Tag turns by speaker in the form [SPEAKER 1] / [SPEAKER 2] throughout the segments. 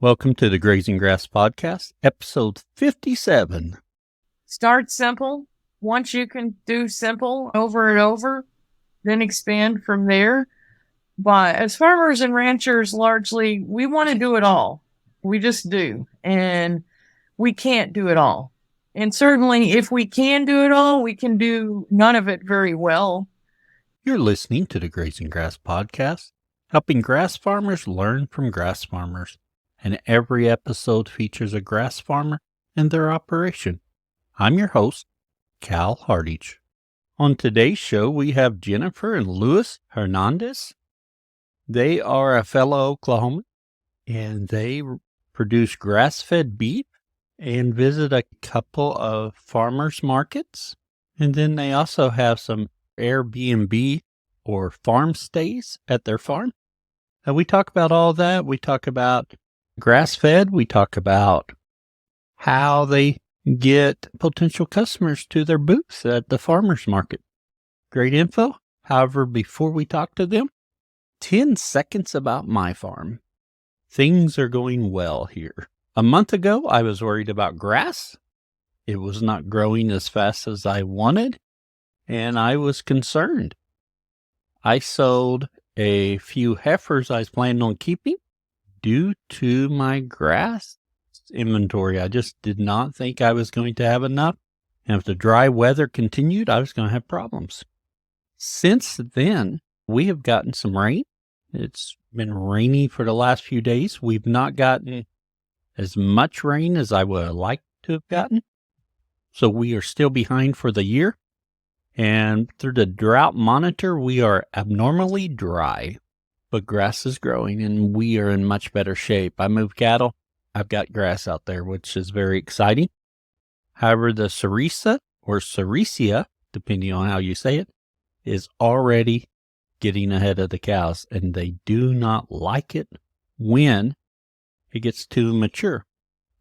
[SPEAKER 1] Welcome to the Grazing Grass Podcast, episode 57.
[SPEAKER 2] Start simple. Once you can do simple over and over, then expand from there. But as farmers and ranchers, largely, we want to do it all. We just do. And we can't do it all. And certainly, if we can do it all, we can do none of it very well.
[SPEAKER 1] You're listening to the Grazing Grass Podcast, helping grass farmers learn from grass farmers. And every episode features a grass farmer and their operation. I'm your host, Cal Hardage. On today's show, we have Jennifer and Luis Hernandez. They are a fellow Oklahoman, and they produce grass-fed beef and visit a couple of farmers markets. And then they also have some Airbnb or farm stays at their farm. We talk about all that. We talk about grass-fed. We talk about how they get potential customers to their booths at the farmers market. Great info. However, before we talk to them, 10 seconds about my farm. Things are going well here. A month ago, I was worried about grass. It was not growing as fast as I wanted, and I was concerned. I sold a few heifers I was planning on keeping due to my grass inventory. I just did not think I was going to have enough. And if the dry weather continued, I was going to have problems. Since then, we have gotten some rain. It's been rainy for the last few days. We've not gotten as much rain as I would have liked to have gotten. So we are still behind for the year. And through the drought monitor, we are abnormally dry. But grass is growing, and we are in much better shape. I move cattle. I've got grass out there, which is very exciting. However, the cerisa, or ceresia, depending on how you say it, is already getting ahead of the cows, and they do not like it when it gets too mature.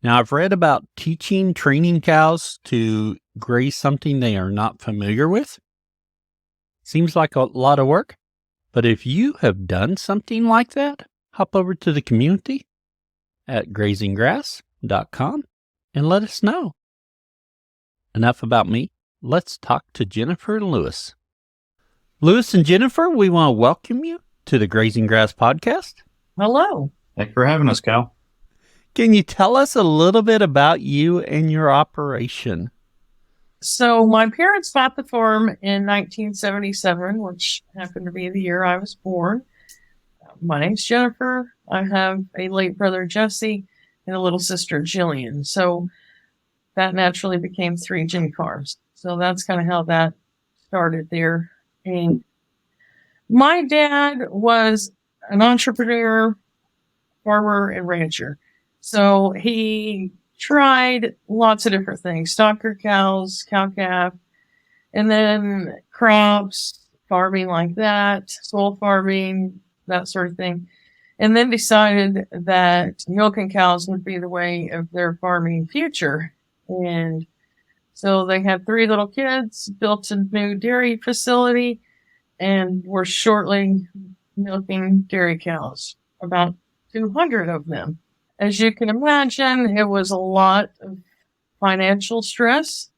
[SPEAKER 1] Now, I've read about training cows to graze something they are not familiar with. Seems like a lot of work. But if you have done something like that, hop over to the community at grazinggrass.com and let us know. Enough about me. Let's talk to Jennifer and Luis. Luis and Jennifer, we want to welcome you to the Grazing Grass Podcast.
[SPEAKER 2] Hello.
[SPEAKER 3] Thanks for having us, Cal.
[SPEAKER 1] Can you tell us a little bit about you and your operation?
[SPEAKER 2] So my parents bought the farm in 1977, which happened to be the year I was born. My name's Jennifer. I have a late brother, Jesse, and a little sister, Jillian. So that naturally became 3 Jenny farms. So that's kind of how that started there. And my dad was an entrepreneur, farmer, and rancher. So he tried lots of different things, stocker cows, cow-calf, and then crops, farming like that, soil farming, that sort of thing. And then decided that milking cows would be the way of their farming future. And so they had 3 little kids, built a new dairy facility, and were shortly milking dairy cows, about 200 of them. As you can imagine, it was a lot of financial stress,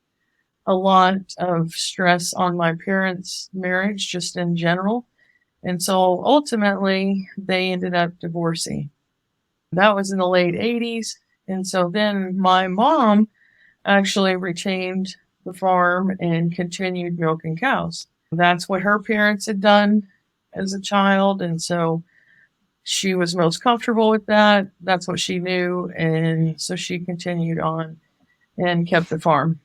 [SPEAKER 2] a lot of stress on my parents' marriage, just in general. And so ultimately, they ended up divorcing. That was in the late 80s. And so then my mom actually retained the farm and continued milking cows. That's what her parents had done as a child. And so she was most comfortable with that. That's what she knew. And so she continued on and kept the farm.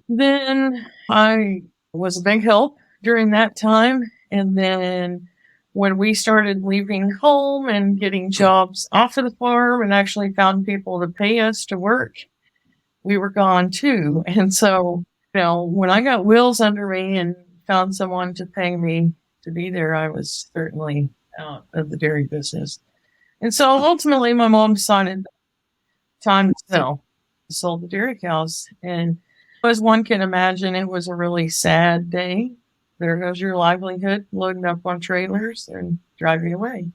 [SPEAKER 2] Then I was a big help during that time. And then when we started leaving home and getting jobs off of the farm and actually found people to pay us to work, we were gone too. And so, when I got wheels under me and found someone to pay me to be there, I was certainly out of the dairy business. And so ultimately my mom decided time to sell. Sold the dairy cows. And as one can imagine, it was a really sad day. There goes your livelihood, loading up on trailers and driving away.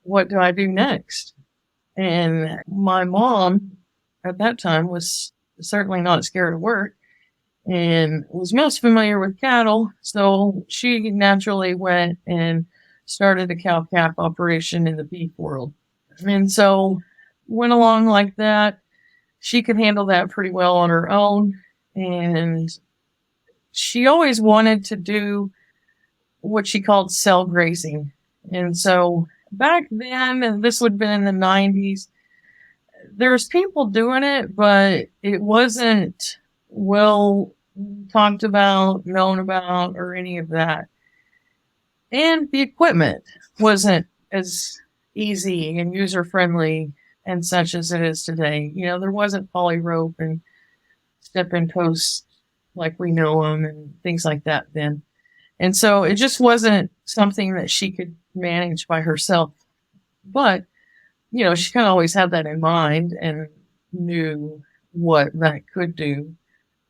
[SPEAKER 2] What do I do next? And my mom at that time was certainly not scared of work and was most familiar with cattle. So she naturally went and started a cow calf operation in the beef world. And so went along like that. She could handle that pretty well on her own. And she always wanted to do what she called cell grazing. And so back then, and this would have been in the 90s, there's people doing it, but it wasn't well talked about, known about, or any of that. And the equipment wasn't as easy and user friendly and such as it is today. You know, there wasn't poly rope and step in posts like we know them and things like that then. And so it just wasn't something that she could manage by herself. But, you know, she kind of always had that in mind and knew what that could do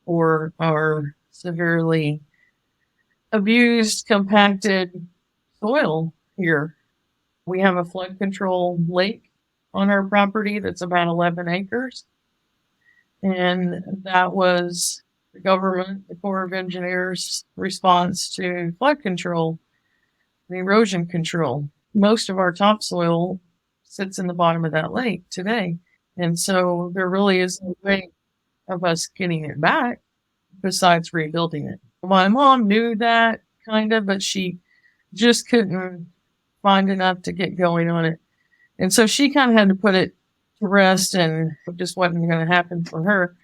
[SPEAKER 2] for our severely abused, compacted soil here. We have a flood control lake on our property that's about 11 acres. And that was the government, the Corps of Engineers' response to flood control, the erosion control. Most of our topsoil sits in the bottom of that lake today. And so there really is no way of us getting it back besides rebuilding it. My mom knew that kind of, but she just couldn't find enough to get going on it. And so she kind of had to put it to rest, and it just wasn't going to happen for her.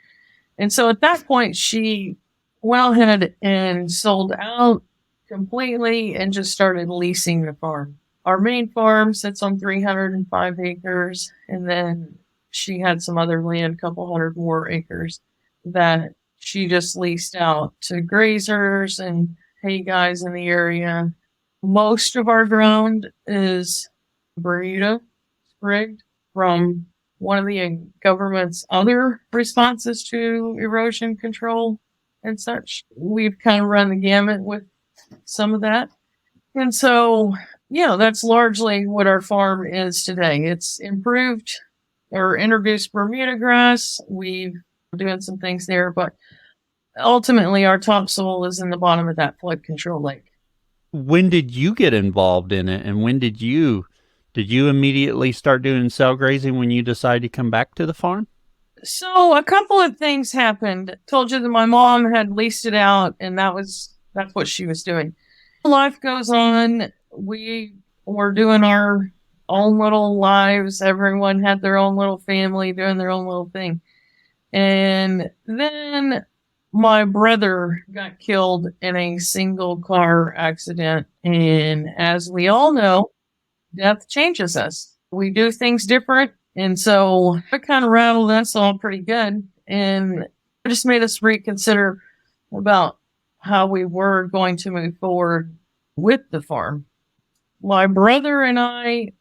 [SPEAKER 2] And so at that point, she went ahead and sold out completely and just started leasing the farm. Our main farm sits on 305 acres, and then she had some other land, a couple hundred more acres, that she just leased out to grazers and hay guys in the area. Most of our ground is Bermuda sprigged from one of the government's other responses to erosion control and such. We've kind of run the gamut with some of that. And so, you know, that's largely what our farm is today. It's improved or introduced Bermuda grass. We've doing some things there, but ultimately our topsoil is in the bottom of that flood control lake.
[SPEAKER 1] When did you get involved in it, and when did you immediately start doing cell grazing when you decided to come back to the farm?
[SPEAKER 2] So a couple of things happened. Told you that my mom had leased it out, and that's what she was doing. Life goes on. We were doing our own little lives. Everyone had their own little family doing their own little thing. And then my brother got killed in a single car accident. And as we all know, death changes us. We do things different. And so it kind of rattled us all pretty good. And it just made us reconsider about how we were going to move forward with the farm. My brother and I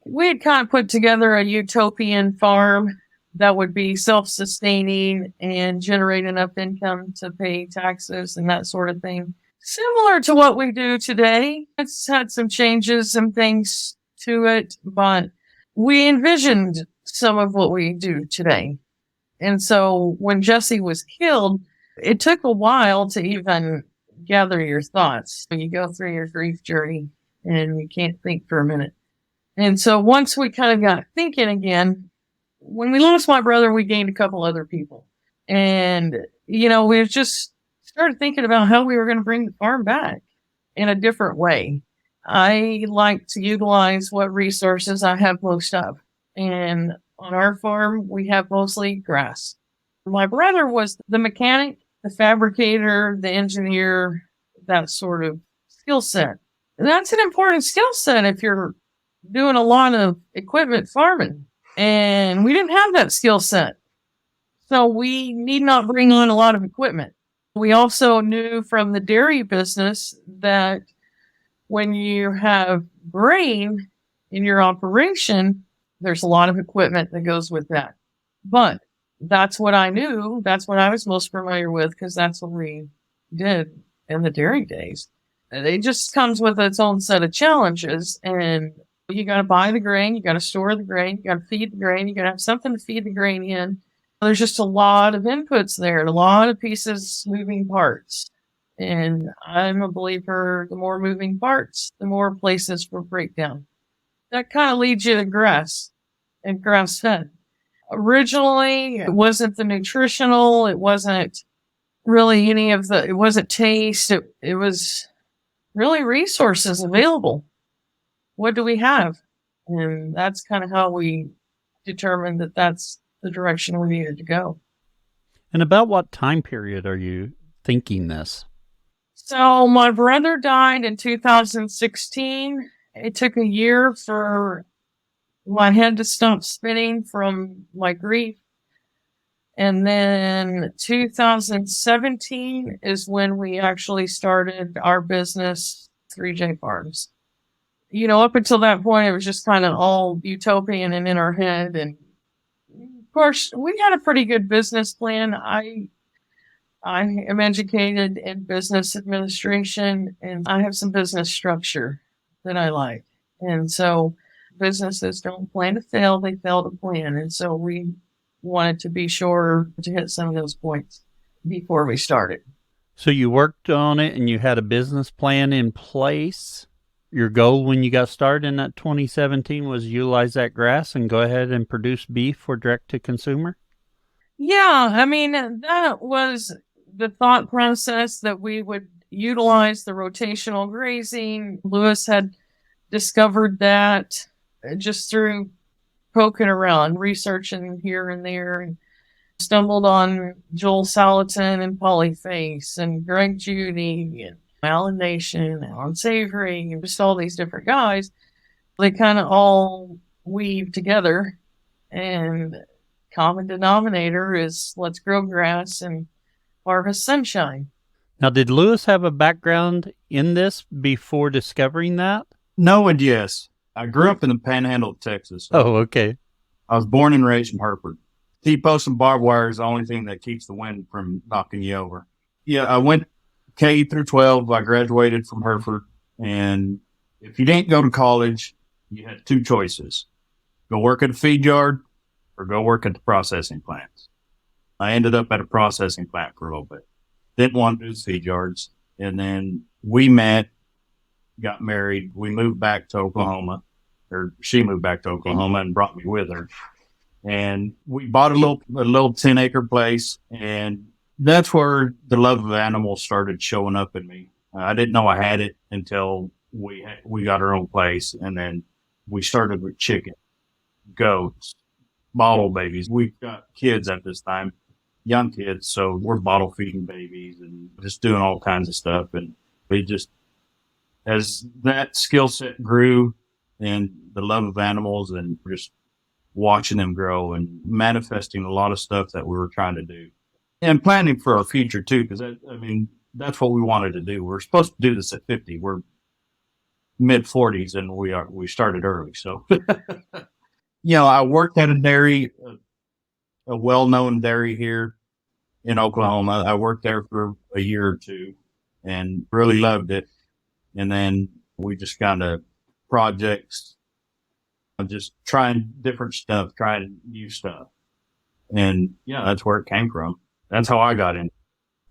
[SPEAKER 2] we had kind of put together a utopian farm that would be self-sustaining and generate enough income to pay taxes and that sort of thing. Similar to what we do today. It's had some changes and things to it, but we envisioned some of what we do today. And so when Jesse was killed, it took a while to even gather your thoughts. You go through your grief journey and you can't think for a minute. And so once we kind of got thinking again, when we lost my brother, we gained a couple other people. And, you know, we just started thinking about how we were going to bring the farm back in a different way. I like to utilize what resources I have most of. And on our farm, we have mostly grass. My brother was the mechanic, the fabricator, the engineer, that sort of skill set. And that's an important skill set if you're doing a lot of equipment farming. And we didn't have that skill set. So we need not bring on a lot of equipment. We also knew from the dairy business that when you have grain in your operation, there's a lot of equipment that goes with that. But that's what I knew. That's what I was most familiar with because that's what we did in the dairy days. It just comes with its own set of challenges. And You got to buy the grain, you got to store the grain, you got to feed the grain, you got to have something to feed the grain in. There's just a lot of inputs there, a lot of pieces, moving parts. And I'm a believer, the more moving parts, the more places for breakdown. That kind of leads you to grass and grass fed. Originally, it wasn't the nutritional, it wasn't really it wasn't taste, it was really resources available. What do we have? And that's kind of how we determined that that's the direction we needed to go.
[SPEAKER 1] And about what time period are you thinking this?
[SPEAKER 2] So my brother died in 2016. It took a year for my head to stop spinning from my grief. And then 2017 is when we actually started our business, 3J Farms. Up until that point, it was just kind of all utopian and in our head. And of course, we had a pretty good business plan. I am educated in business administration, and I have some business structure that I like. And so businesses don't plan to fail, they fail to plan. And so we wanted to be sure to hit some of those points before we started.
[SPEAKER 1] So you worked on it and you had a business plan in place. Your goal when you got started in that 2017 was utilize that grass and go ahead and produce beef for direct to consumer?
[SPEAKER 2] Yeah, I mean, that was the thought process, that we would utilize the rotational grazing. Luis had discovered that just through poking around, researching here and there, and stumbled on Joel Salatin and Polyface and Greg Judy and Alan Nation, Alan Savory, and just all these different guys. They kind of all weave together, and common denominator is let's grow grass and harvest sunshine.
[SPEAKER 1] Now, did Luis have a background in this before discovering that?
[SPEAKER 3] No and yes. I grew up in the panhandle of Texas.
[SPEAKER 1] Oh, okay.
[SPEAKER 3] I was born and raised in Hereford. T-post and barbed wire is the only thing that keeps the wind from knocking you over. Yeah, I went K through 12. I graduated from Hereford. And if you didn't go to college, you had two choices. Go work at a feed yard or go work at the processing plants. I ended up at a processing plant for a little bit. Didn't want to do the feed yards. And then we met, got married. We moved back to Oklahoma, or she moved back to Oklahoma and brought me with her. And we bought a little 10-acre place. And that's where the love of animals started showing up in me. I didn't know I had it until we got our own place. And then we started with chicken, goats, bottle babies. We've got kids at this time, young kids. So we're bottle feeding babies and just doing all kinds of stuff. And we just, as that skill set grew and the love of animals and just watching them grow and manifesting a lot of stuff that we were trying to do and planning for our future too. Cause that's what we wanted to do. We're supposed to do this at 50. We're mid 40s and we started early. So, I worked at a dairy, a well-known dairy here in Oklahoma. I worked there for a year or two and really loved it. And then we just kind of projects, just trying different stuff, trying new stuff. And that's where it came from. That's how I got in.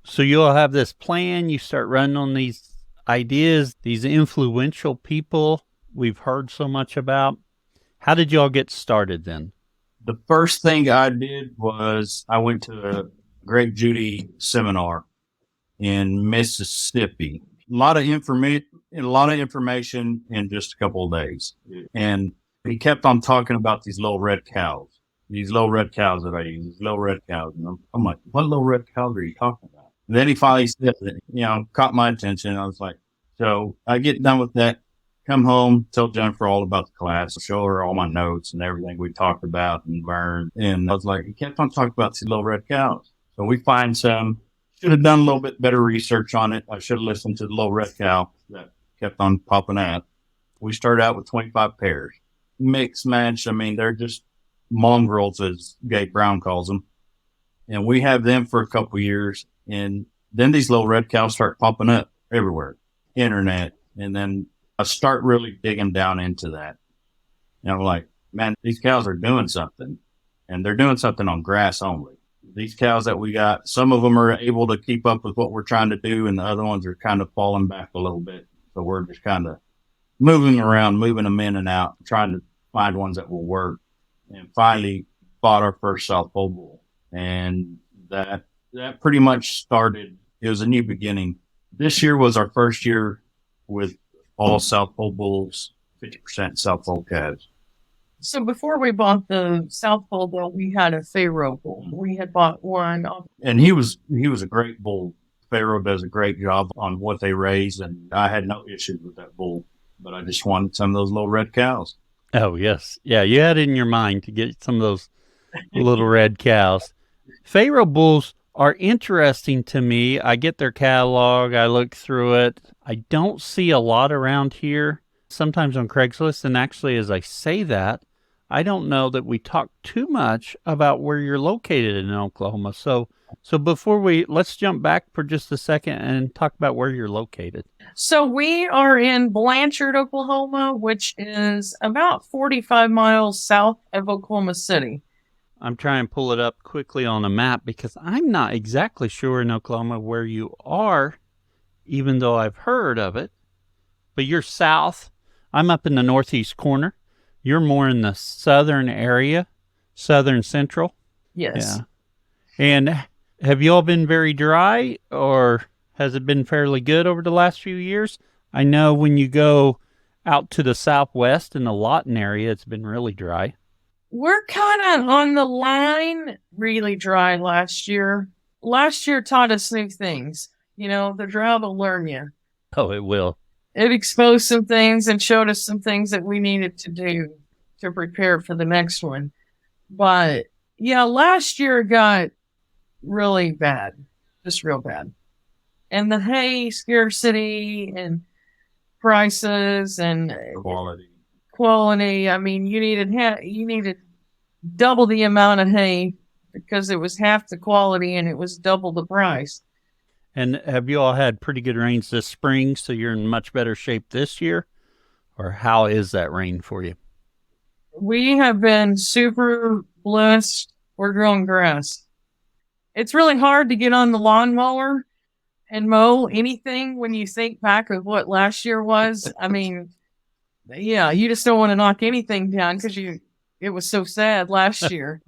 [SPEAKER 1] So you'll have this plan. You start running on these ideas, these influential people we've heard so much about. How did y'all get started then?
[SPEAKER 3] The first thing I did was I went to a Greg Judy seminar in Mississippi. A lot of information in just a couple of days. And he kept on talking about these little red cows that I use, these little red cows. And I'm like, what little red cows are you talking about? And then he finally said it, caught my attention. I was like, so I get done with that, come home, tell Jennifer all about the class, show her all my notes and everything we talked about and learned. And I was like, he kept on talking about these little red cows. So we find some. Should have done a little bit better research on it. I should have listened to the little red cow that kept on popping out. We started out with 25 pairs. Mix match. They're just mongrels, as Gabe Brown calls them. And we have them for a couple of years. And then these little red cows start popping up everywhere, internet. And then I start really digging down into that. And I'm like, man, these cows are doing something, and they're doing something on grass only. These cows that we got, some of them are able to keep up with what we're trying to do, and the other ones are kind of falling back a little bit. So we're just kind of moving around, moving them in and out, trying to find ones that will work. And finally bought our first South Pole bull. And that pretty much started, it was a new beginning. This year was our first year with all South Pole bulls, 50% South Pole calves.
[SPEAKER 2] So before we bought the South Pole bull, we had a Pharaoh bull. We had bought one.
[SPEAKER 3] And he was a great bull. Pharaoh does a great job on what they raise, and I had no issues with that bull, but I just wanted some of those little red cows.
[SPEAKER 1] Oh, yes. Yeah, you had it in your mind to get some of those little red cows. Pharaoh bulls are interesting to me. I get their catalog. I look through it. I don't see a lot around here, sometimes on Craigslist. And actually, as I say that, I don't know that we talk too much about where you're located in Oklahoma. So before let's jump back for just a second and talk about where you're located.
[SPEAKER 2] So we are in Blanchard, Oklahoma, which is about 45 miles south of Oklahoma City.
[SPEAKER 1] I'm trying to pull it up quickly on a map because I'm not exactly sure in Oklahoma where you are, even though I've heard of it. But you're south. I'm up in the northeast corner. You're more in the southern area, southern central.
[SPEAKER 2] Yes.
[SPEAKER 1] Yeah. And have you all been very dry, or has it been fairly good over the last few years? I know when you go out to the southwest in the Lawton area, it's been really dry.
[SPEAKER 2] We're kind of on the line, really dry last year. Last year taught us new things. You know, the drought will learn you.
[SPEAKER 1] Oh, it will.
[SPEAKER 2] It exposed some things and showed us some things that we needed to do to prepare for the next one. But yeah, last year got really bad, just real bad. And the hay scarcity and prices and quality. I mean, you needed double the amount of hay because it was half the quality and it was double the price.
[SPEAKER 1] And have you all had pretty good rains this spring, so you're in much better shape this year? Or how is that rain for you?
[SPEAKER 2] We have been super blessed. We're growing grass. It's really hard to get on the lawnmower and mow anything when you think back of what last year was. I mean, yeah, you just don't want to knock anything down because it was so sad last year.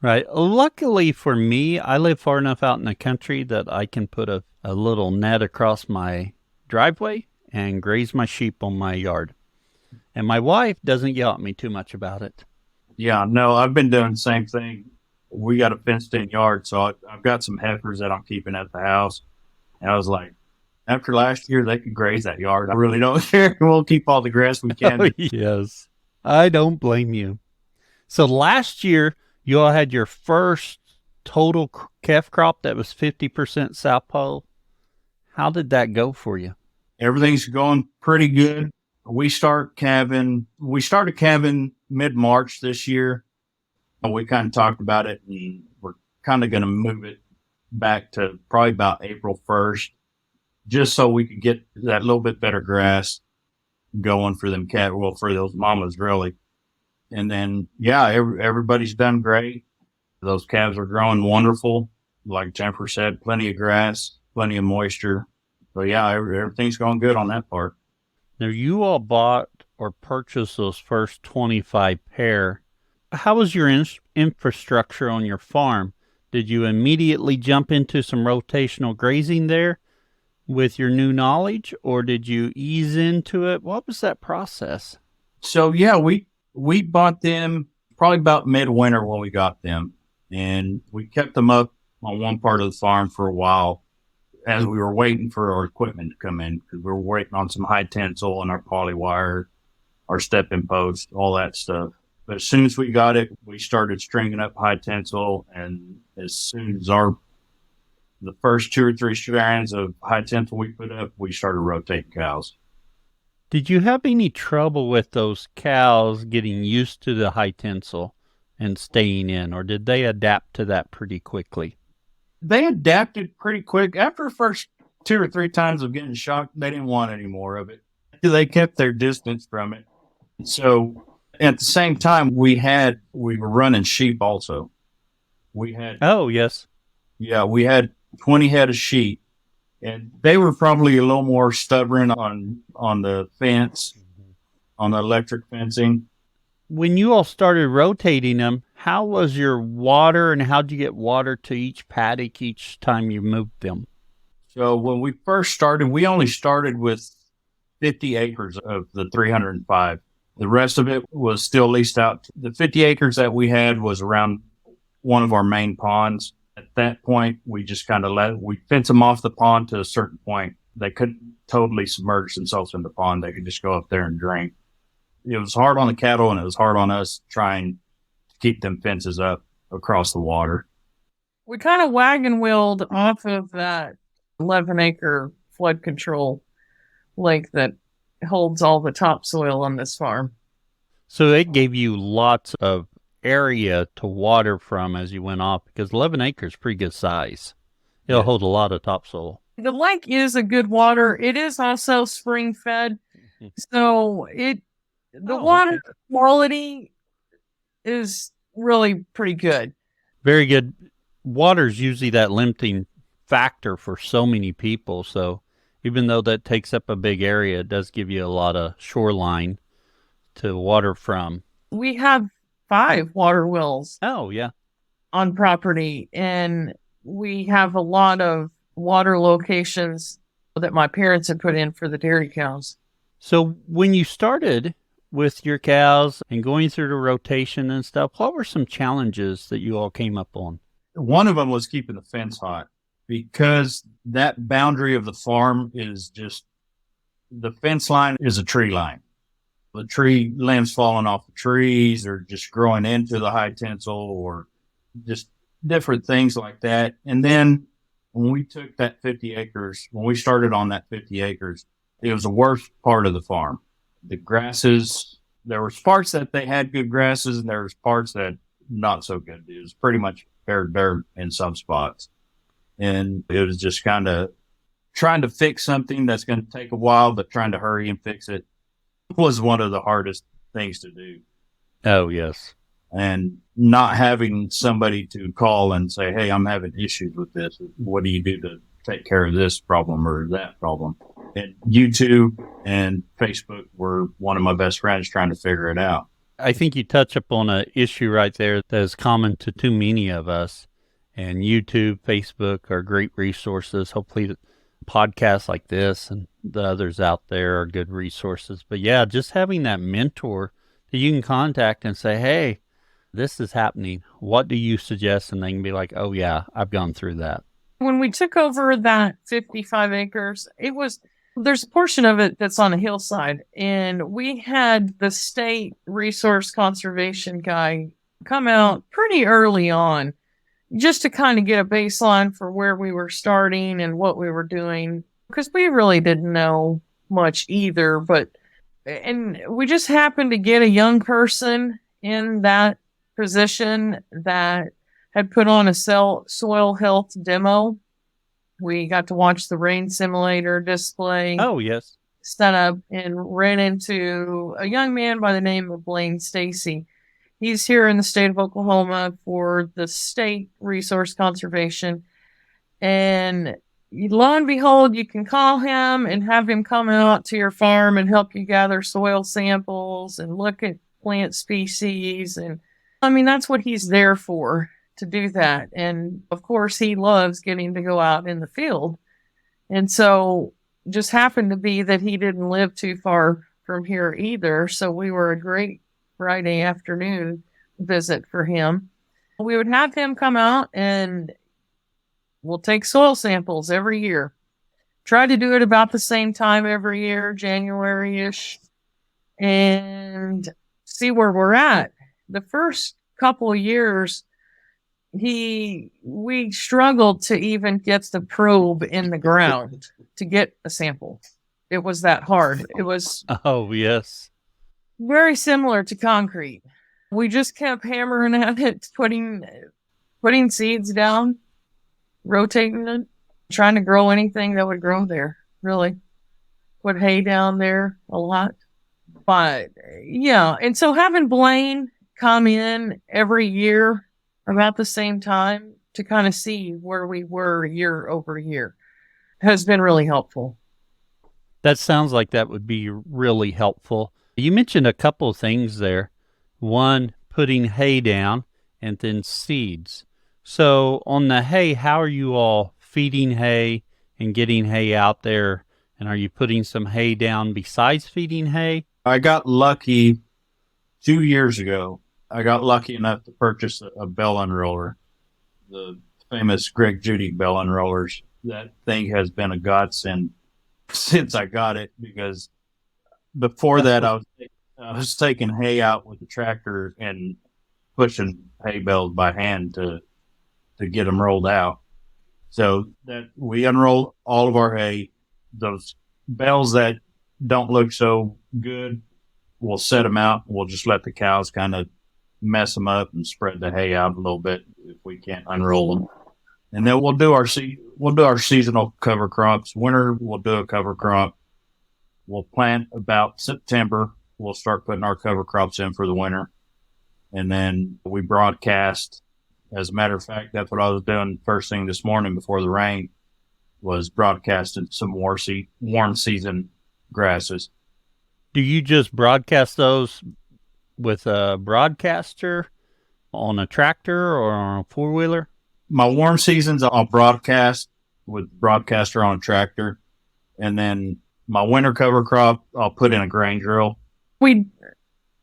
[SPEAKER 1] Right. Luckily for me, I live far enough out in the country that I can put a little net across my driveway and graze my sheep on my yard. And my wife doesn't yell at me too much about it.
[SPEAKER 3] Yeah, no, I've been doing the same thing. We got a fenced-in yard, so I've got some heifers that I'm keeping at the house. And I was like, after last year, they could graze that yard. I really don't care. We'll keep all the grass we can.
[SPEAKER 1] Oh, yes. I don't blame you. So last year, you all had your first total calf crop that was 50% South Pole. How did that go for you?
[SPEAKER 3] Everything's going pretty good. We started calving mid-March this year. We kind of talked about it, and we're kind of going to move it back to probably about April 1st, just so we could get that little bit better grass going for them for those mamas, really. And then, yeah, everybody's done great. Those calves are growing wonderful. Like Jennifer said, plenty of grass, plenty of moisture. So, yeah, everything's going good on that part.
[SPEAKER 1] Now, you all bought or purchased those first 25 pair. How was your infrastructure on your farm? Did you immediately jump into some rotational grazing there with your new knowledge, or did you ease into it? What was that process?
[SPEAKER 3] So, yeah, we bought them probably about midwinter when we got them, and we kept them up on one part of the farm for a while as we were waiting for our equipment to come in, because we were waiting on some high tensile and our poly wire, our step-in post, all that stuff. But as soon as we got it, we started stringing up high tensile, and as soon as the first 2 or 3 strands of high tensile we put up, we started rotating cows.
[SPEAKER 1] Did you have any trouble with those cows getting used to the high tensile and staying in, or did they adapt to that pretty quickly?
[SPEAKER 3] They adapted pretty quick. After the first 2 or 3 times of getting shocked, they didn't want any more of it. They kept their distance from it. So At the same time, we were running sheep also. We had,
[SPEAKER 1] Oh, yes.
[SPEAKER 3] we had 20 head of sheep, and they were probably a little more stubborn on the fence, on the electric fencing.
[SPEAKER 1] When you all started rotating them, how was your water and how'd you get water to each paddock each time you moved them?
[SPEAKER 3] So when we first started, we only started with 50 acres of the 305. The rest of it was still leased out. The 50 acres that we had was around one of our main ponds. At that point, we just kind of we fence them off the pond to a certain point. They couldn't totally submerge themselves in the pond. They could just go up there and drink. It was hard on the cattle and it was hard on us trying to keep them fences up across the water.
[SPEAKER 2] We kind of wagon wheeled off of that 11-acre flood control lake that holds all the topsoil on this farm.
[SPEAKER 1] So it gave you lots of area to water from as you went off, because 11 acres is pretty good size. It'll hold a lot of topsoil.
[SPEAKER 2] The lake is a good water. It is also spring fed. So the water quality is really pretty good.
[SPEAKER 1] Very good. Water's usually that limiting factor for so many people. So even though that takes up a big area, it does give you a lot of shoreline to water from.
[SPEAKER 2] We have 5 water wells.
[SPEAKER 1] Oh, yeah.
[SPEAKER 2] On property, and we have a lot of water locations that my parents had put in for the dairy cows.
[SPEAKER 1] So when you started with your cows and going through the rotation and stuff, what were some challenges that you all came up on?
[SPEAKER 3] One of them was keeping the fence hot, because that boundary of the farm is just, the fence line is a tree line. The tree limbs falling off the trees or just growing into the high tensile or just different things like that. And then when we took that 50 acres, when we started on that 50 acres, it was the worst part of the farm. The grasses, there were parts that they had good grasses and there was parts that not so good. It was pretty much bare dirt in some spots. And it was just kind of trying to fix something that's going to take a while, but trying to hurry and fix it was one of the hardest things to do.
[SPEAKER 1] Oh, yes.
[SPEAKER 3] And not having somebody to call and say, hey, I'm having issues with this. What do you do to take care of this problem or that problem? And YouTube and Facebook were one of my best friends trying to figure it out.
[SPEAKER 1] I think you touch upon an issue right there that is common to too many of us. And YouTube, Facebook are great resources. Hopefully podcasts like this and the others out there are good resources. But yeah, just having that mentor that you can contact and say, hey, this is happening. What do you suggest? And they can be like, oh yeah, I've gone through that.
[SPEAKER 2] When we took over that 55 acres, there's a portion of it that's on a hillside, and we had the state resource conservation guy come out pretty early on just to kind of get a baseline for where we were starting and what we were doing, because we really didn't know much either. And we just happened to get a young person in that position that had put on a soil health demo. We got to watch the rain simulator display.
[SPEAKER 1] Oh, yes.
[SPEAKER 2] Set up and ran into a young man by the name of Blaine Stacy. He's here in the state of Oklahoma for the state resource conservation. And lo and behold, you can call him and have him come out to your farm and help you gather soil samples and look at plant species. And I mean, that's what he's there for, to do that. And of course, he loves getting to go out in the field. And so just happened to be that he didn't live too far from here either. So we were a great Friday afternoon visit for him. We would have him come out and we'll take soil samples every year. Try to do it about the same time every year, January-ish, and see where we're at. The first couple of years, we struggled to even get the probe in the ground to get a sample. It was that hard. It was
[SPEAKER 1] Oh, yes.
[SPEAKER 2] very similar to concrete. We just kept hammering at it, putting seeds down, rotating it, trying to grow anything that would grow there, really. Put hay down there a lot. But yeah, and so having Blaine come in every year about the same time to kind of see where we were year over year has been really helpful.
[SPEAKER 1] That sounds like that would be really helpful. You mentioned a couple of things there. One, putting hay down, and then seeds. So on the hay, how are you all feeding hay and getting hay out there? And are you putting some hay down besides feeding hay?
[SPEAKER 3] I got lucky 2 years ago. I got lucky enough to purchase a bell unroller, the famous Greg Judy bell unrollers. That thing has been a godsend since I got it, because before that I was taking hay out with the tractor and pushing hay bales by hand to get them rolled out. So that we unroll all of our hay. Those bales that don't look so good, we'll set them out. We'll just let the cows kind of mess them up and spread the hay out a little bit if we can't unroll them. And then we'll do our seasonal cover crops. Winter, we'll do a cover crop. We'll plant about September. We'll start putting our cover crops in for the winter. And then we broadcast. As a matter of fact, that's what I was doing first thing this morning before the rain, was broadcasting some warm season grasses.
[SPEAKER 1] Do you just broadcast those with a broadcaster on a tractor or on a four-wheeler?
[SPEAKER 3] My warm seasons, I'll broadcast with broadcaster on a tractor. And then my winter cover crop, I'll put in a grain drill.
[SPEAKER 2] We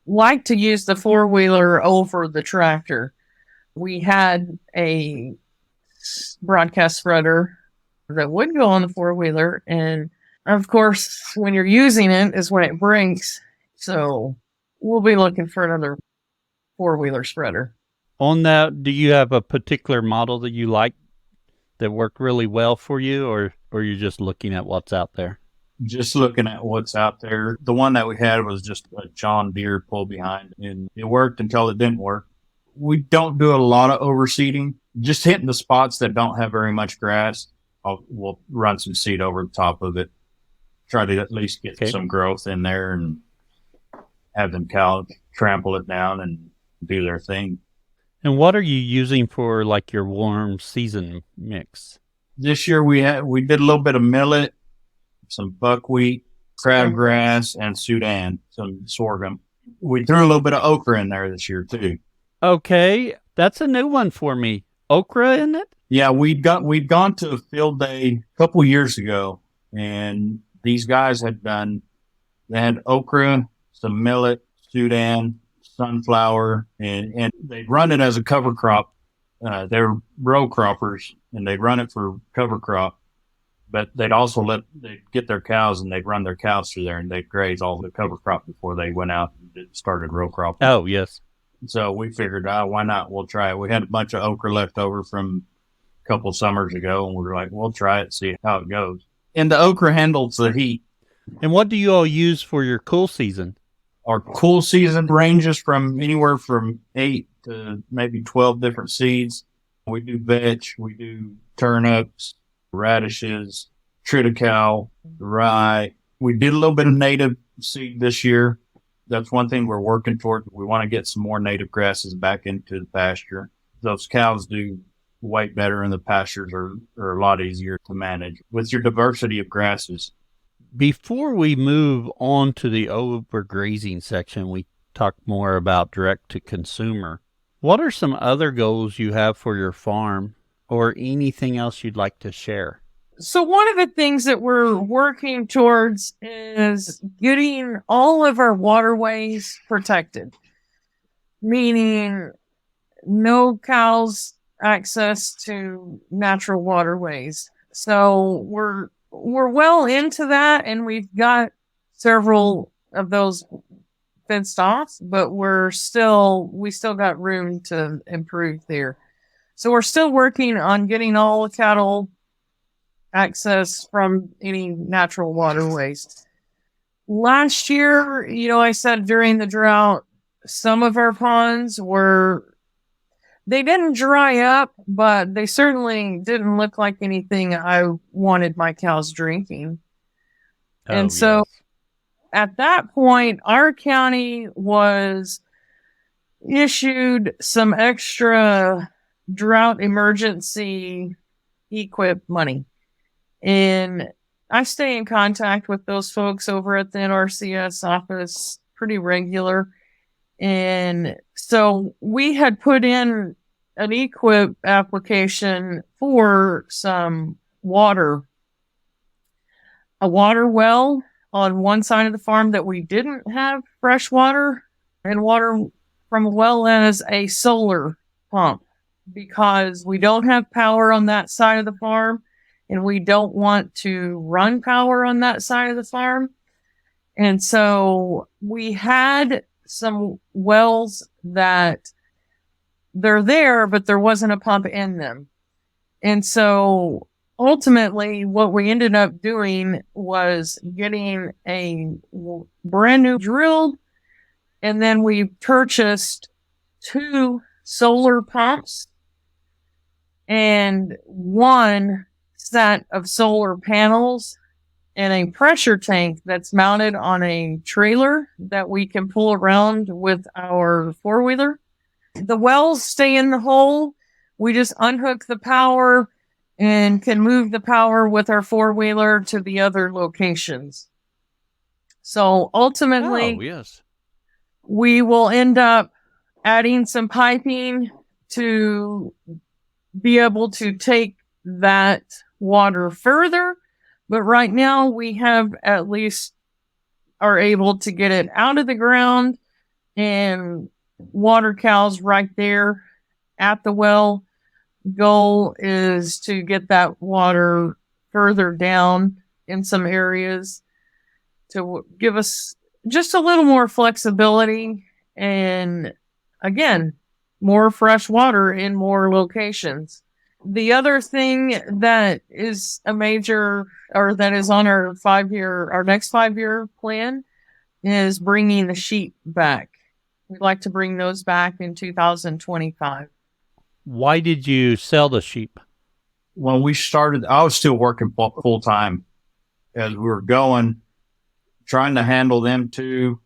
[SPEAKER 2] like to use the four-wheeler over the tractor. We had a broadcast spreader that would go on the four-wheeler. And of course, when you're using it is when it breaks. So we'll be looking for another four-wheeler spreader.
[SPEAKER 1] On that, do you have a particular model that you like that worked really well for you, or you're just looking at what's out there?
[SPEAKER 3] Just looking at what's out there. The one that we had was just a John Deere pull behind, and it worked until it didn't work. We don't do a lot of overseeding, just hitting the spots that don't have very much grass. We'll run some seed over the top of it, try to at least get some growth in there and have them cows trample it down and do their thing.
[SPEAKER 1] And what are you using for like your warm season mix?
[SPEAKER 3] This year we did a little bit of millet, some buckwheat, crabgrass, and Sudan, some sorghum. We threw a little bit of okra in there this year too.
[SPEAKER 1] Okay, that's a new one for me. Okra in it?
[SPEAKER 3] Yeah, we'd gone to a field day a couple years ago, and these guys they had okra, some millet, Sudan, sunflower, and they'd run it as a cover crop. They're row croppers, and they'd run it for cover crop. But they'd get their cows, and they'd run their cows through there, and they'd graze all the cover crop before they went out and started row cropping.
[SPEAKER 1] Oh, yes.
[SPEAKER 3] So we figured, why not? We'll try it. We had a bunch of okra left over from a couple summers ago, and we were like, we'll try it, see how it goes. And the okra handles the heat.
[SPEAKER 1] And what do you all use for your cool season?
[SPEAKER 3] Our cool season ranges from anywhere from 8 to maybe 12 different seeds. We do vetch, we do turnips, radishes, triticale, rye. We did a little bit of native seed this year. That's one thing we're working toward. We want to get some more native grasses back into the pasture. Those cows do way better, and the pastures are a lot easier to manage with your diversity of grasses.
[SPEAKER 1] Before we move on to the overgrazing section, we talk more about direct to consumer. What are some other goals you have for your farm, or anything else you'd like to share?
[SPEAKER 2] So one of the things that we're working towards is getting all of our waterways protected, meaning no cows access to natural waterways. So we're well into that, and we've got several of those fenced off, but we still got room to improve there. So we're still working on getting all the cattle access from any natural waterways. Last year, I said during the drought, some of our ponds they didn't dry up, but they certainly didn't look like anything I wanted my cows drinking. And so at that point, our county was issued some extra drought emergency equip money. And I stay in contact with those folks over at the NRCS office pretty regular. And so we had put in an equip application for some water, a water well on one side of the farm that we didn't have fresh water and water from a well as a solar pump, because we don't have power on that side of the farm and we don't want to run power on that side of the farm. And so we had some wells that they're there, but there wasn't a pump in them. And so ultimately what we ended up doing was getting a brand new drilled, and then we purchased 2 solar pumps and 1 set of solar panels and a pressure tank that's mounted on a trailer that we can pull around with our 4-wheeler. The wells stay in the hole. We just unhook the power and can move the power with our 4-wheeler to the other locations. So ultimately,
[SPEAKER 1] yes,
[SPEAKER 2] we will end up adding some piping to be able to take that water further. But right now we have at least are able to get it out of the ground and water cows right there at the well. Goal is to get that water further down in some areas to give us just a little more flexibility and, again, more fresh water in more locations. The other thing that is a major, or that is on our next 5-year plan, is bringing the sheep back. We'd like to bring those back in 2025.
[SPEAKER 1] Why did you sell the sheep?
[SPEAKER 3] When we started, I was still working full time as we were going, trying to handle them too,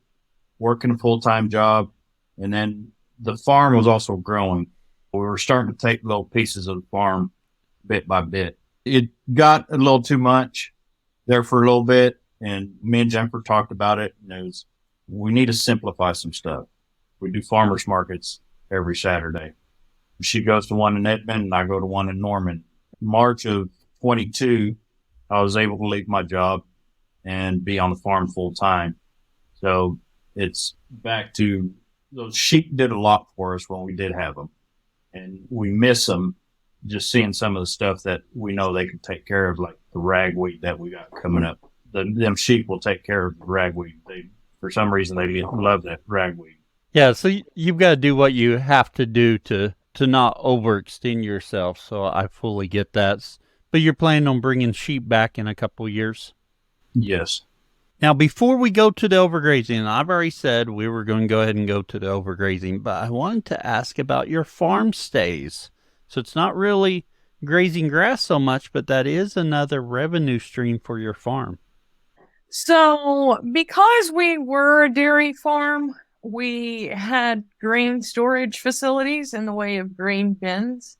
[SPEAKER 3] working a full-time job. And then the farm was also growing. We were starting to take little pieces of the farm bit by bit. It got a little too much there for a little bit. And me and Jennifer talked about it. And we need to simplify some stuff. We do farmers markets every Saturday. She goes to one in Edmond and I go to one in Norman. March of 22, I was able to leave my job and be on the farm full time. So it's back to those sheep did a lot for us when we did have them. And we miss them just seeing some of the stuff that we know they can take care of, like the ragweed that we got coming up. Them sheep will take care of the ragweed. For some reason, they love that ragweed.
[SPEAKER 1] Yeah, so you've got to do what you have to do to not overextend yourself. So I fully get that. But you're planning on bringing sheep back in a couple of years?
[SPEAKER 3] Yes.
[SPEAKER 1] Now, before we go to the overgrazing, I've already said we were going to go ahead and go to the overgrazing, but I wanted to ask about your farm stays. So it's not really grazing grass so much, but that is another revenue stream for your farm.
[SPEAKER 2] So because we were a dairy farm, we had grain storage facilities in the way of grain bins.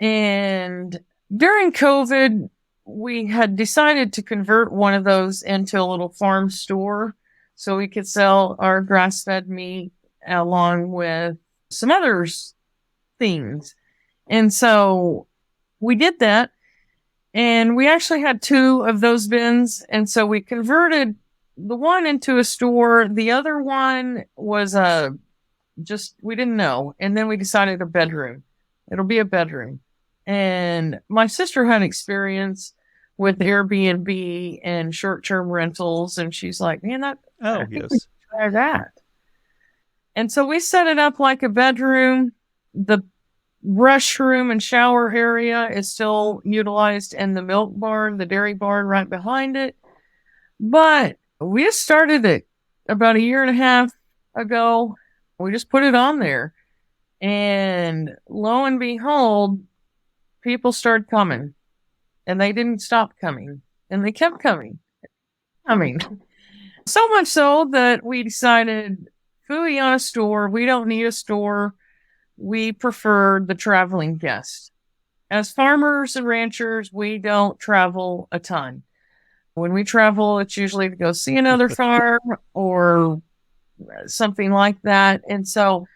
[SPEAKER 2] And during COVID, we had decided to convert one of those into a little farm store so we could sell our grass-fed meat along with some other things. And so we did that. And we actually had 2 of those bins. And so we converted the one into a store. The other one was we didn't know. And then we decided a bedroom. It'll be a bedroom. And my sister had experience with Airbnb and short-term rentals. And she's like, man, I think we should try that. And so we set it up like a bedroom. The restroom and shower area is still utilized in the milk barn, the dairy barn right behind it. But we just started it about 1.5 years ago. We just put it on there. And lo and behold, people started coming. And they didn't stop coming. And they kept coming. So much so that we decided, phooey on a store. We don't need a store. We prefer the traveling guest. As farmers and ranchers, we don't travel a ton. When we travel, it's usually to go see another farm or something like that. And so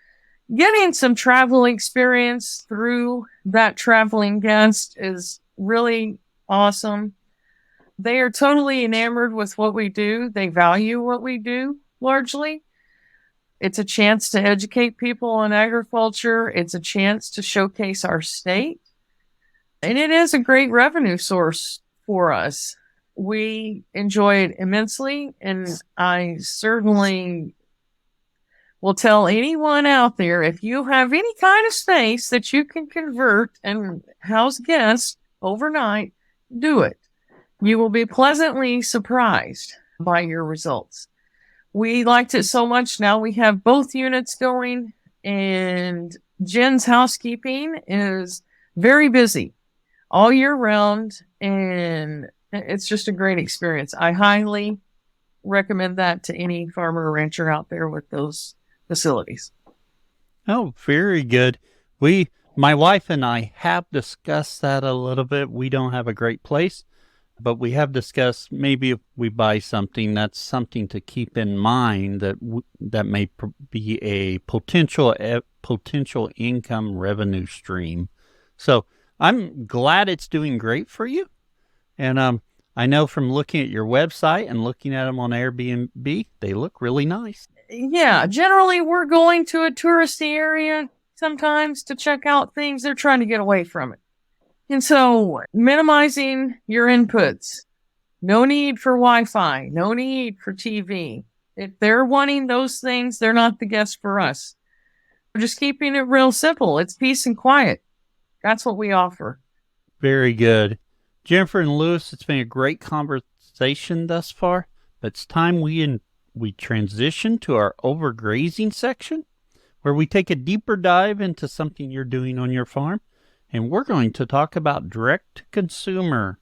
[SPEAKER 2] getting some travel experience through that traveling guest is really awesome. They are totally enamored with what we do. They value what we do largely. It's a chance to educate people on agriculture. It's a chance to showcase our state. And it is a great revenue source for us. We enjoy it immensely. And I certainly will tell anyone out there, if you have any kind of space that you can convert and house guests overnight, do it. You will be pleasantly surprised by your results. We liked it so much. Now we have both units going, and Jen's housekeeping is very busy all year round, and it's just a great experience. I highly recommend that to any farmer or rancher out there with those facilities.
[SPEAKER 1] Oh, very good. My wife and I have discussed that a little bit. We don't have a great place, but we have discussed maybe if we buy something, that's something to keep in mind that may be a potential income revenue stream. So I'm glad it's doing great for you. And I know from looking at your website and looking at them on Airbnb, they look really nice.
[SPEAKER 2] Yeah, generally we're going to a touristy area sometimes to check out things. They're trying to get away from it. And so minimizing your inputs, no need for Wi-Fi, no need for TV. If they're wanting those things, they're not the guest for us. We're just keeping it real simple. It's peace and quiet. That's what we offer.
[SPEAKER 1] Very good. Jennifer and Louis, it's been a great conversation thus far, but it's time we transition to our overgrazing section, where we take a deeper dive into something you're doing on your farm, and we're going to talk about direct-to-consumer.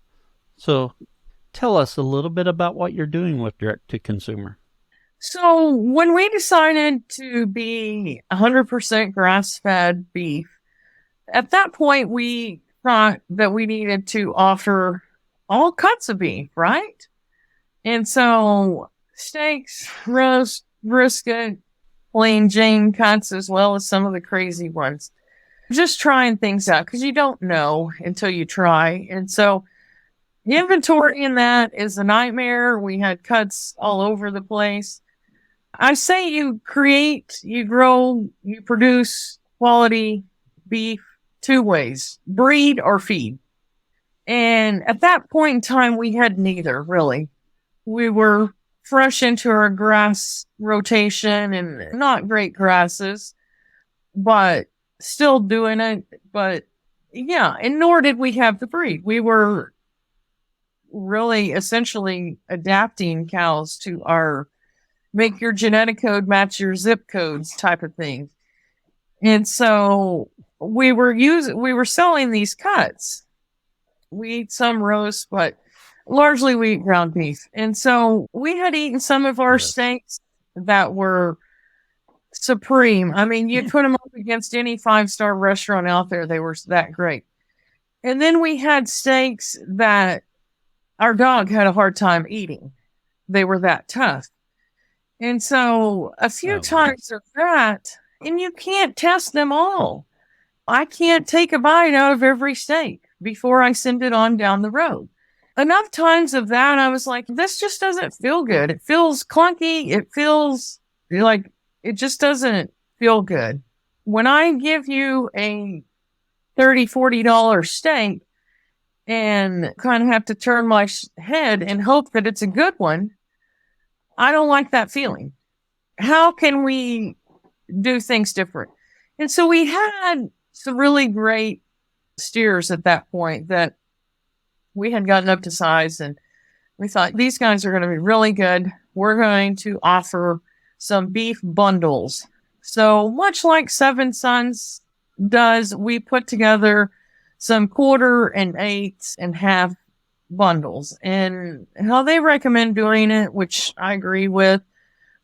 [SPEAKER 1] So tell us a little bit about what you're doing with direct-to-consumer.
[SPEAKER 2] So when we decided to be 100% grass-fed beef, at that point we thought that we needed to offer all cuts of beef, right? And so steaks, roast, brisket, plain Jane cuts, as well as some of the crazy ones. Just trying things out because you don't know until you try. And so inventory in that is a nightmare. We had cuts all over the place. I say you create, you grow, you produce quality beef two ways: breed or feed. And at that point in time, we had neither, really. We were fresh into our grass rotation and not great grasses, but still doing it. But yeah, and nor did we have the breed. We were really essentially adapting cows to our make your genetic code match your zip codes type of thing. And so we were selling these cuts. We eat some roast, but largely we eat ground beef. And so we had eaten some of our steaks that were supreme. I mean, you put them up against any 5-star restaurant out there. They were that great. And then we had steaks that our dog had a hard time eating. They were that tough. And so a few times of that, and you can't test them all. I can't take a bite out of every steak before I send it on down the road. Enough times of that, I was like, this just doesn't feel good. It feels clunky. It feels like it just doesn't feel good. When I give you a $30, $40 steak and kind of have to turn my head and hope that it's a good one, I don't like that feeling. How can we do things different? And so we had some really great steers at that point that we had gotten up to size, and we thought these guys are going to be really good. We're going to offer some beef bundles. So much like Seven Sons does, we put together some 1/4 and 8 and half bundles. And how they recommend doing it, which I agree with,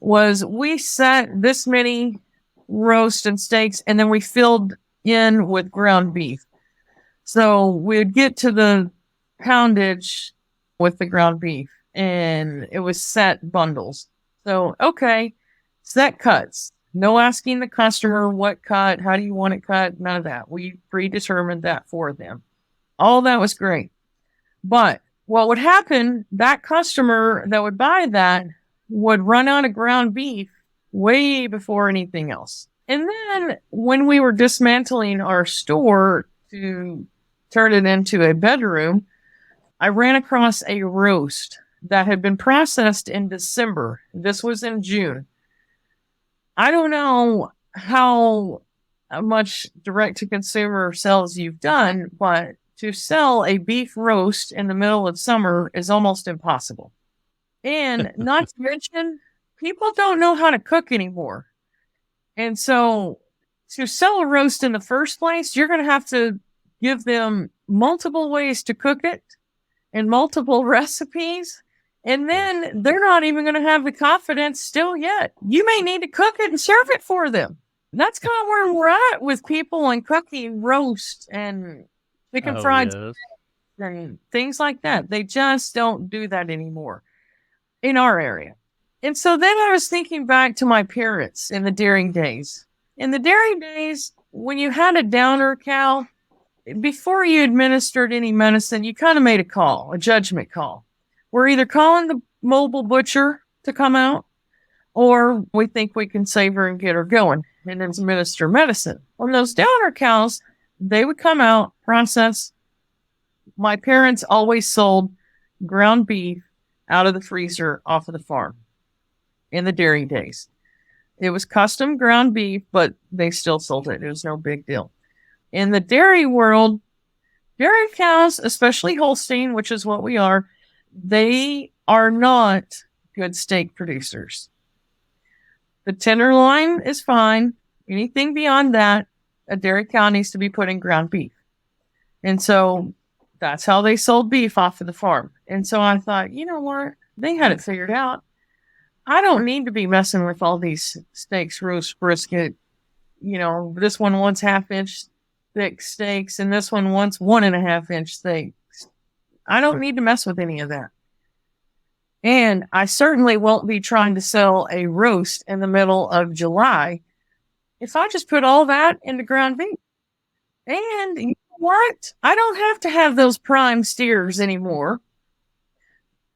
[SPEAKER 2] was we set this many roast and steaks, and then we filled in with ground beef. So we'd get to the poundage with the ground beef, and it was set bundles. So, okay, set cuts. No asking the customer what cut, how do you want it cut, none of that. We predetermined that for them. All that was great. But what would happen, that customer that would buy that would run out of ground beef way before anything else. And then when we were dismantling our store to turn it into a bedroom, I ran across a roast that had been processed in December. This was in June. I don't know how much direct-to-consumer sales you've done, but to sell a beef roast in the middle of summer is almost impossible. And not to mention, people don't know how to cook anymore. And so to sell a roast in the first place, you're going to have to give them multiple ways to cook it and multiple recipes. And then they're not even going to have the confidence still yet. You may need to cook it and serve it for them. That's kind of where we're at with people and cooking roast and chicken fried and things like that. They just don't do that anymore in our area. And so then I was thinking back to my parents in the dairy days. In the dairy days, when you had a downer cow, before you administered any medicine, you kind of made a call, a judgment call. We're either calling the mobile butcher to come out, or we think we can save her and get her going and administer medicine. On those downer cows, they would come out, process. My parents always sold ground beef out of the freezer off of the farm in the dairy days. It was custom ground beef, but they still sold it. It was no big deal. In the dairy world, dairy cows, especially Holstein, which is what we are, they are not good steak producers. The tenderloin is fine. Anything beyond that, a dairy cow needs to be put in ground beef. And so that's how they sold beef off of the farm. And so I thought, you know what? They had it figured out. I don't need to be messing with all these steaks, roast, brisket. You know, this one wants half-inch thick steaks, and this one wants 1.5-inch steaks. I don't need to mess with any of that. And I certainly won't be trying to sell a roast in the middle of July if I just put all that into ground beef. And you know what? I don't have to have those prime steers anymore.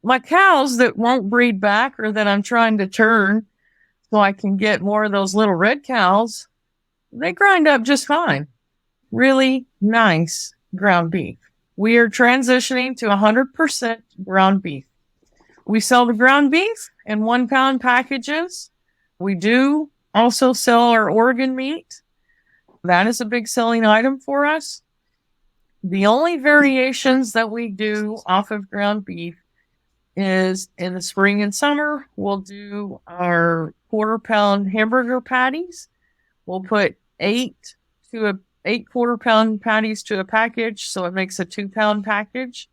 [SPEAKER 2] My cows that won't breed back or that I'm trying to turn so I can get more of those little red cows, they grind up just fine. Really nice ground beef. We are transitioning to 100% ground beef. We sell the ground beef in 1 pound packages. We do also sell our organ meat. That is a big selling item for us. The only variations that we do off of ground beef is in the spring and summer, we'll do our 1/4 pound hamburger patties. We'll put 8 1/4 pound patties to a package, so it makes a 2 pound package.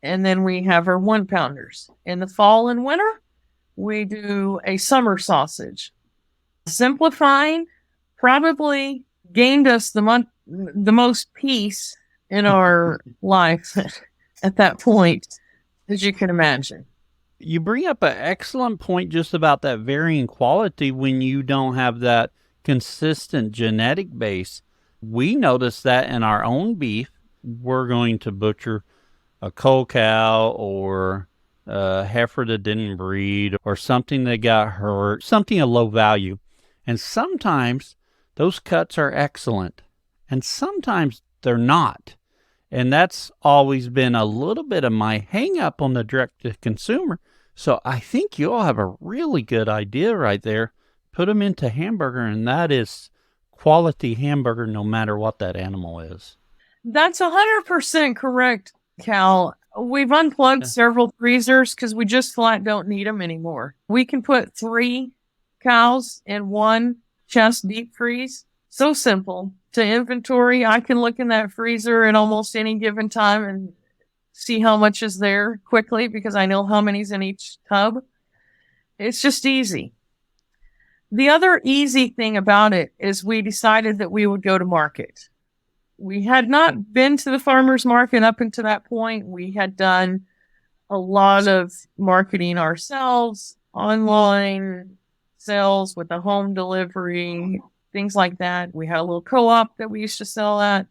[SPEAKER 2] And then we have our 1 pounders. In the fall and winter, we do a summer sausage. Simplifying probably gained us the most peace in our life at that point, as you can imagine.
[SPEAKER 1] You bring up an excellent point just about that varying quality when you don't have that consistent genetic base. We notice that in our own beef. We're going to butcher a cull cow or a heifer that didn't breed or something that got hurt, something of low value. And sometimes those cuts are excellent and sometimes they're not. And that's always been a little bit of my hang up on the direct to consumer. So I think you all have a really good idea right there. Put them into hamburger, and that is quality hamburger no matter what that animal is.
[SPEAKER 2] That's 100% correct, Cal. We've unplugged several freezers because we just flat don't need them anymore. We can put 3 cows in 1 chest deep freeze. So simple. To inventory, I can look in that freezer at almost any given time and see how much is there quickly because I know how many's in each tub. It's just easy. The other easy thing about it is we decided that we would go to market. We had not been to the farmer's market up until that point. We had done a lot of marketing ourselves, online sales with the home delivery, things like that. We had a little co-op that we used to sell at.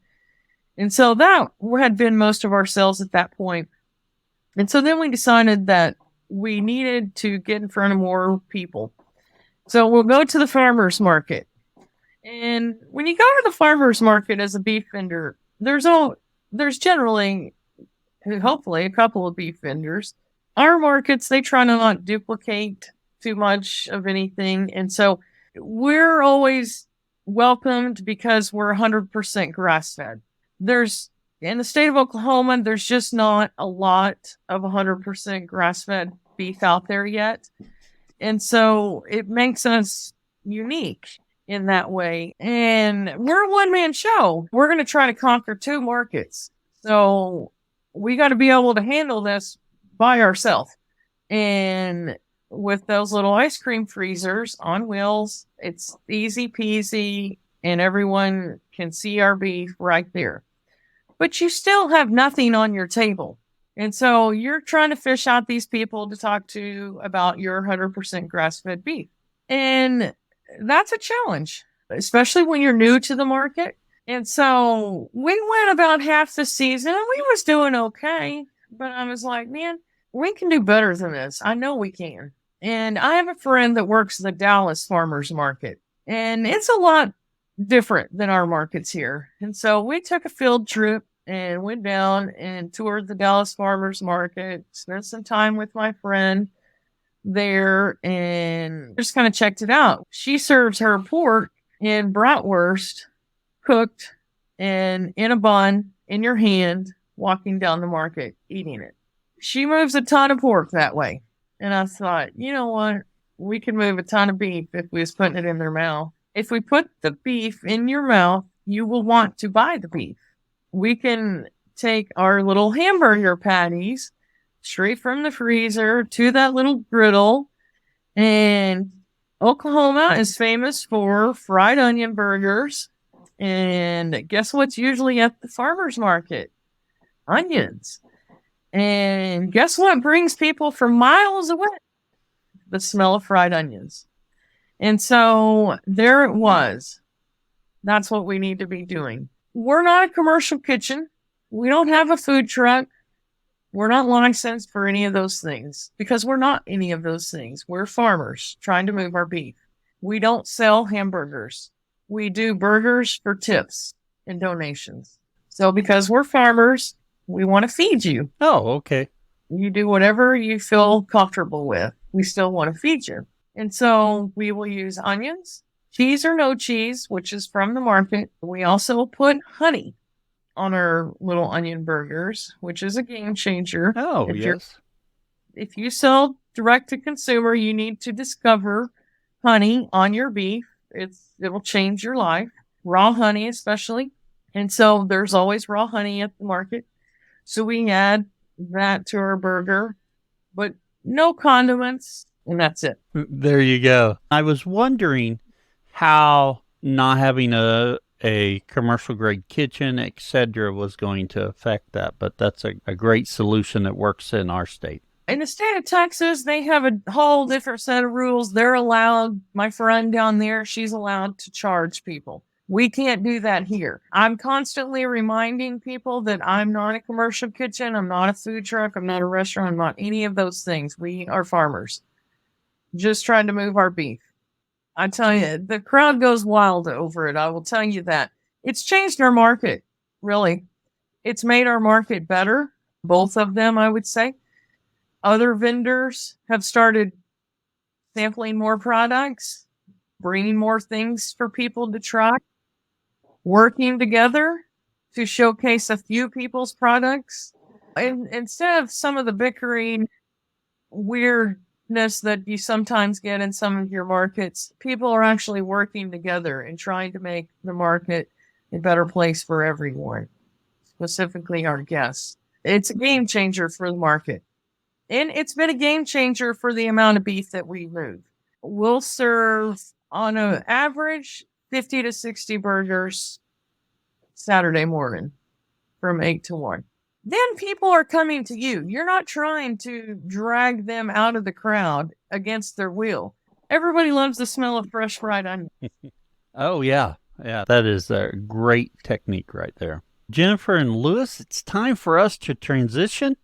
[SPEAKER 2] And so that had been most of our sales at that point. And so then we decided that we needed to get in front of more people. So we'll go to the farmer's market. And when you go to the farmer's market as a beef vendor, there's generally, hopefully, a couple of beef vendors. Our markets, they try to not duplicate too much of anything. And so we're always welcomed because we're 100% grass-fed. In the state of Oklahoma, there's just not a lot of 100% grass-fed beef out there yet. And so it makes us unique in that way. And we're a one-man show. We're going to try to conquer 2 markets. So we got to be able to handle this by ourselves. And with those little ice cream freezers on wheels, it's easy peasy and everyone can see our beef right there. But you still have nothing on your table. And so you're trying to fish out these people to talk to about your 100% grass-fed beef. And that's a challenge, especially when you're new to the market. And so we went about half the season and we was doing okay. But I was like, man, we can do better than this. I know we can. And I have a friend that works the Dallas farmers market. And it's a lot different than our markets here. And so we took a field trip and went down and toured the Dallas farmers market, spent some time with my friend there, and just kind of checked it out. She serves her pork in bratwurst, cooked and in a bun in your hand, walking down the market, eating it. She moves a ton of pork that way. And I thought, you know what? We could move a ton of beef if we was putting it in their mouth. If we put the beef in your mouth, you will want to buy the beef. We can take our little hamburger patties straight from the freezer to that little griddle. And Oklahoma is famous for fried onion burgers. And guess what's usually at the farmer's market? Onions. And guess what brings people from miles away? The smell of fried onions. And so there it was. That's what we need to be doing. We're not a commercial kitchen. We don't have a food truck. We're not licensed for any of those things because we're not any of those things. We're farmers trying to move our beef. We don't sell hamburgers. We do burgers for tips and donations. So because we're farmers, we want to feed you.
[SPEAKER 1] Oh, okay.
[SPEAKER 2] You do whatever you feel comfortable with. We still want to feed you. And so we will use onions, cheese or no cheese, which is from the market. We also put honey on our little onion burgers, which is a game changer.
[SPEAKER 1] Oh, yes.
[SPEAKER 2] If you sell direct to consumer, you need to discover honey on your beef. It'll change your life. Raw honey, especially. And so there's always raw honey at the market. So we add that to our burger, but no condiments, and that's it.
[SPEAKER 1] There you go. I was wondering how not having a commercial grade kitchen, etc., was going to affect that, but that's a great solution that works in our state.
[SPEAKER 2] In the state of Texas, they have a whole different set of rules. They're allowed, my friend down there, she's allowed to charge people. We can't do that here. I'm constantly reminding people that I'm not a commercial kitchen. I'm not a food truck. I'm not a restaurant. I'm not any of those things. We are farmers just trying to move our beef. I tell you, the crowd goes wild over it. I will tell you that. It's changed our market, really. It's made our market better. Both of them, I would say. Other vendors have started sampling more products, bringing more things for people to try, working together to showcase a few people's products. And instead of some of the bickering weirdness that you sometimes get in some of your markets, people are actually working together and trying to make the market a better place for everyone, specifically our guests. It's a game changer for the market. And it's been a game changer for the amount of beef that we move. We'll serve on an average 50 to 60 burgers Saturday morning from 8 to 1. Then people are coming to you. You're not trying to drag them out of the crowd against their will. Everybody loves the smell of fresh fried onion.
[SPEAKER 1] Oh, yeah. Yeah, that is a great technique right there. Jennifer and Luis, it's time for us to transition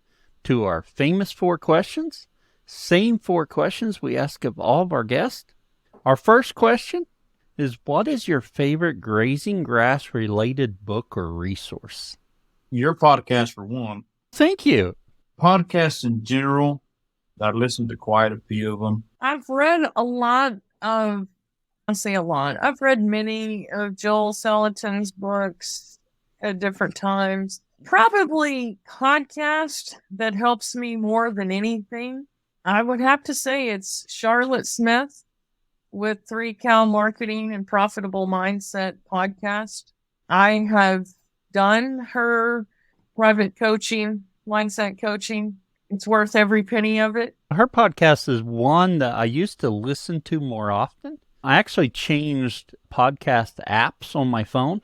[SPEAKER 1] to our famous 4 questions. Same 4 questions we ask of all of our guests. Our first question is, what is your favorite grazing grass related book or resource?
[SPEAKER 3] Your podcast, for one.
[SPEAKER 1] Thank you.
[SPEAKER 3] Podcasts in general, I've listened to quite a few of them.
[SPEAKER 2] I've read a lot of, I'll say a lot. I've read many of Joel Salatin's books at different times. Probably podcast that helps me more than anything. I would have to say it's Charlotte Smith with 3 Cow Marketing and Profitable Mindset podcast. I have done her private coaching, mindset coaching. It's worth every penny of it.
[SPEAKER 1] Her podcast is one that I used to listen to more often. I actually changed podcast apps on my phone.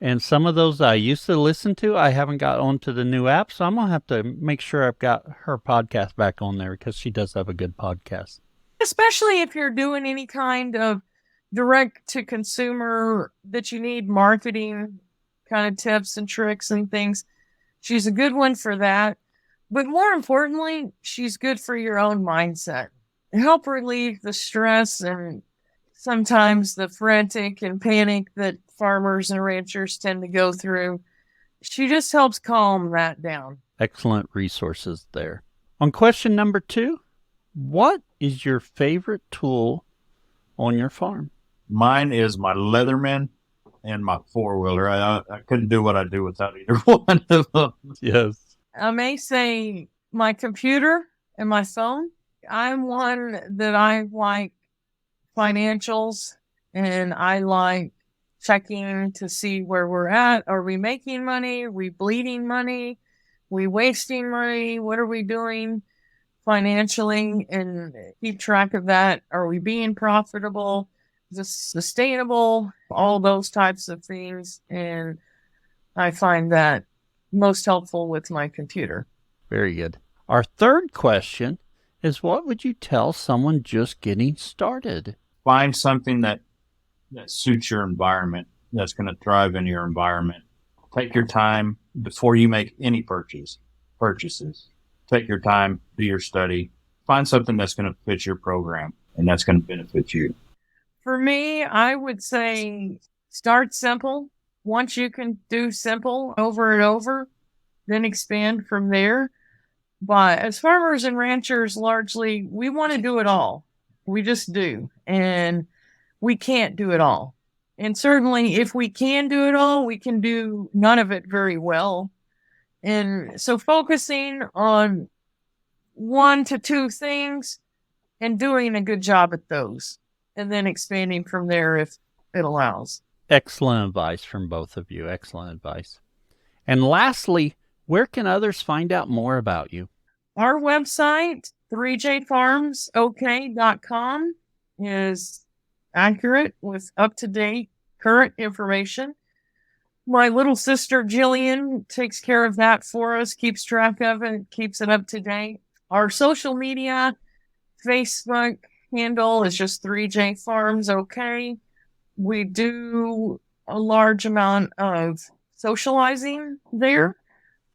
[SPEAKER 1] And some of those I used to listen to, I haven't got onto the new app. So I'm going to have to make sure I've got her podcast back on there because she does have a good podcast.
[SPEAKER 2] Especially if you're doing any kind of direct to consumer that you need marketing kind of tips and tricks and things. She's a good one for that. But more importantly, she's good for your own mindset. Help relieve the stress and sometimes the frantic and panic that farmers and ranchers tend to go through. She just helps calm that down.
[SPEAKER 1] Excellent resources there. On question number 2, what is your favorite tool on your farm?
[SPEAKER 3] Mine is my Leatherman and my 4-wheeler. I couldn't do what I do without either one of them.
[SPEAKER 1] Yes.
[SPEAKER 2] I may say my computer and my phone. I'm one that I like financials and I like checking to see where we're at. Are we making money? Are we bleeding money? Are we wasting money? What are we doing financially? And keep track of that. Are we being profitable? Is this sustainable? All those types of things. And I find that most helpful with my computer.
[SPEAKER 1] Very good. Our third question is, what would you tell someone just getting started?
[SPEAKER 3] Find something that suits your environment, that's going to thrive in your environment. Take your time before you make any purchases. Take your time, do your study. Find something that's going to fit your program and that's going to benefit you.
[SPEAKER 2] For me, I would say start simple. Once you can do simple over and over, then expand from there. But as farmers and ranchers, largely, we want to do it all. We just do. And we can't do it all. And certainly if we can do it all, we can do none of it very well. And so focusing on 1 to 2 things and doing a good job at those, and then expanding from there if it allows.
[SPEAKER 1] Excellent advice from both of you. Excellent advice. And lastly, where can others find out more about you?
[SPEAKER 2] Our website, 3jfarmsok.com, is accurate with up-to-date current information. My little sister Jillian takes care of that for us, keeps track of it, keeps it up to date. Our social media, Facebook handle is just 3jfarmsok. We do a large amount of socializing there.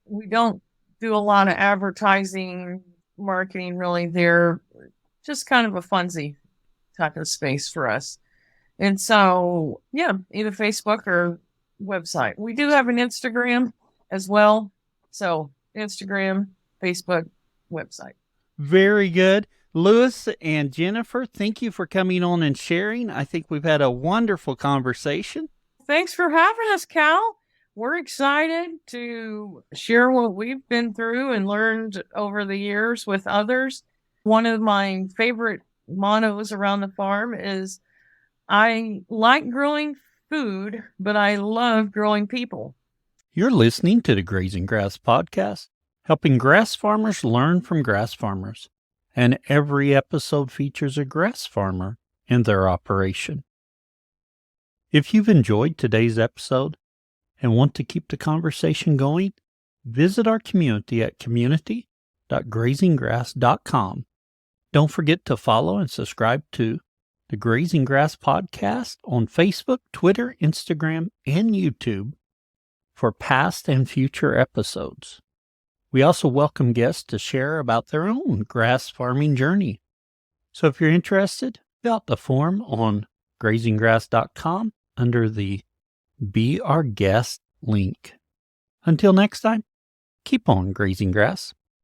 [SPEAKER 2] We don't do a lot of advertising, marketing really there. Just kind of a funsy type of space for us. And so, yeah, either Facebook or website. We do have an Instagram as well. So Instagram, Facebook, website.
[SPEAKER 1] Very good. Luis and Jennifer, thank you for coming on and sharing. I think we've had a wonderful conversation.
[SPEAKER 2] Thanks for having us, Cal. We're excited to share what we've been through and learned over the years with others. One of my favorite mottos around the farm is, I like growing food, but I love growing people.
[SPEAKER 1] You're listening to the Grazing Grass Podcast. helping grass farmers learn from grass farmers. And every episode features a grass farmer and their operation. If you've enjoyed today's episode and want to keep the conversation going, visit our community at community.grazinggrass.com. Don't forget to follow and subscribe to the Grazing Grass Podcast on Facebook, Twitter, Instagram, and YouTube for past and future episodes. We also welcome guests to share about their own grass farming journey. So if you're interested, fill out the form on grazinggrass.com under the Be Our Guest link. Until next time, keep on grazing grass.